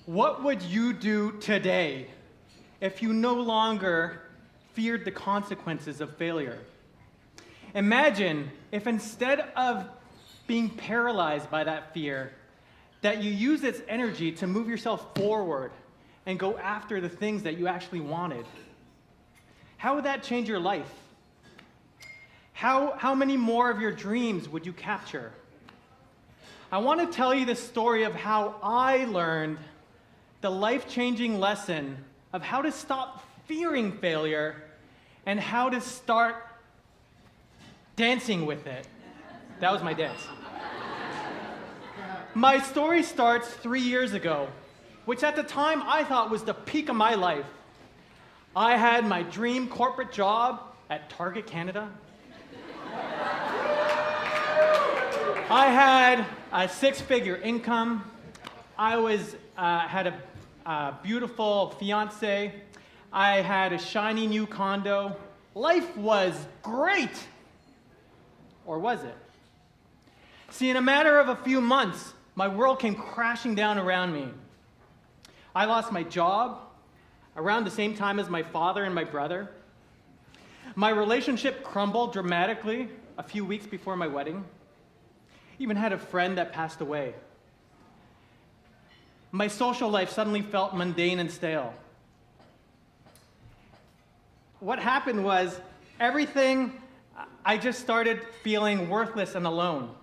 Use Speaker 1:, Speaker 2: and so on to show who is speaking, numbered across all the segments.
Speaker 1: What would you do today if you no longer feared the consequences of failure? Imagine if instead of being paralyzed by that fear, that you use its energy to move yourself forward and go after the things that you actually wanted. How would that change your life? How many more of your dreams would you capture? I want to tell you the story of how I learned the life-changing lesson of how to stop fearing failure and how to start dancing with it. That was my dance. My story starts 3 years ago, which at the time I thought was the peak of my life. I had my dream corporate job at Target Canada. I had a six-figure income. I had a beautiful fiance. I had a shiny new condo. Life was great. Or was it? See, in a matter of a few months, my world came crashing down around me. I lost my job around the same time as my father and my brother. My relationship crumbled dramatically a few weeks before my wedding. Even had a friend that passed away. My social life suddenly felt mundane and stale. What happened was I just started feeling worthless and alone.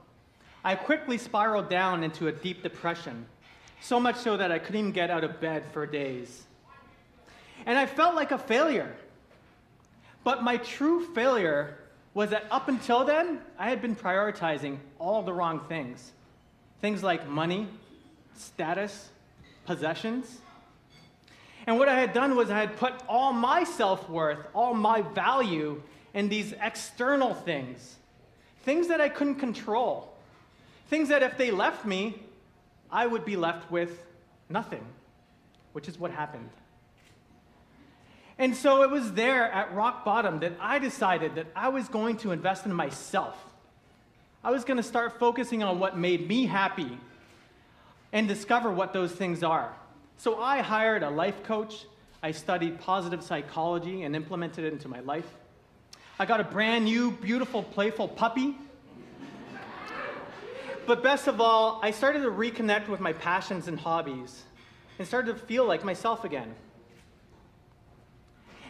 Speaker 1: I quickly spiraled down into a deep depression, so much so that I couldn't even get out of bed for days. And I felt like a failure. But my true failure was that up until then, I had been prioritizing all the wrong things. Things like money, status, possessions. And what I had done was I had put all my self-worth, all my value in these external things. Things that I couldn't control. Things that if they left me, I would be left with nothing, which is what happened. And so it was there at rock bottom that I decided that I was going to invest in myself. I was going to start focusing on what made me happy and discover what those things are. So I hired a life coach. I studied positive psychology and implemented it into my life. I got a brand new, beautiful, playful puppy. But best of all, I started to reconnect with my passions and hobbies and started to feel like myself again.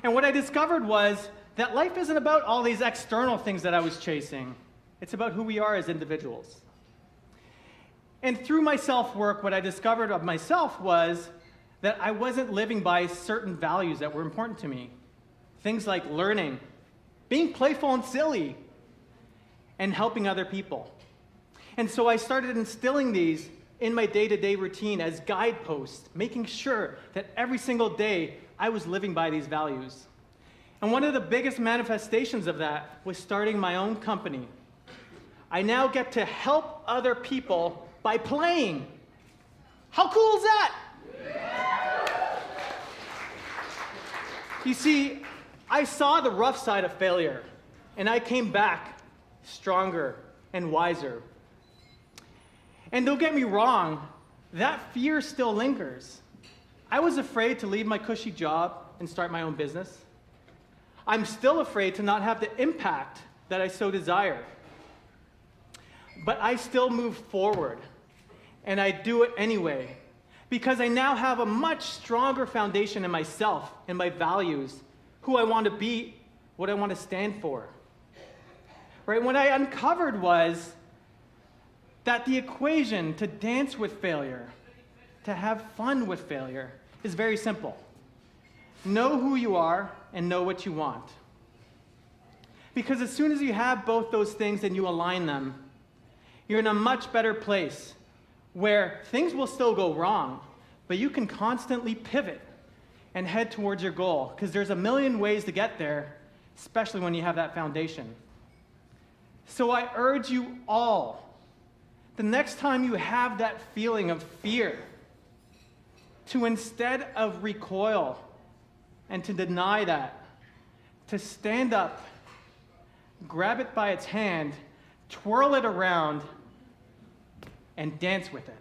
Speaker 1: And what I discovered was that life isn't about all these external things that I was chasing. It's about who we are as individuals. And through my self-work, what I discovered of myself was that I wasn't living by certain values that were important to me. Things like learning, being playful and silly, and helping other people. And so I started instilling these in my day-to-day routine as guideposts, making sure that every single day I was living by these values. And one of the biggest manifestations of that was starting my own company. I now get to help other people by playing. How cool is that? You see, I saw the rough side of failure, and I came back stronger and wiser. And don't get me wrong, that fear still lingers. I was afraid to leave my cushy job and start my own business. I'm still afraid to not have the impact that I so desire. But I still move forward, and I do it anyway, because I now have a much stronger foundation in myself and my values, who I want to be, what I want to stand for. Right? What I uncovered was that the equation to dance with failure, to have fun with failure, is very simple. Know who you are and know what you want. Because as soon as you have both those things and you align them, you're in a much better place where things will still go wrong, but you can constantly pivot and head towards your goal, because there's a million ways to get there, especially when you have that foundation. So I urge you all, the next time you have that feeling of fear, to instead of recoil and to deny that, to stand up, grab it by its hand, twirl it around, and dance with it.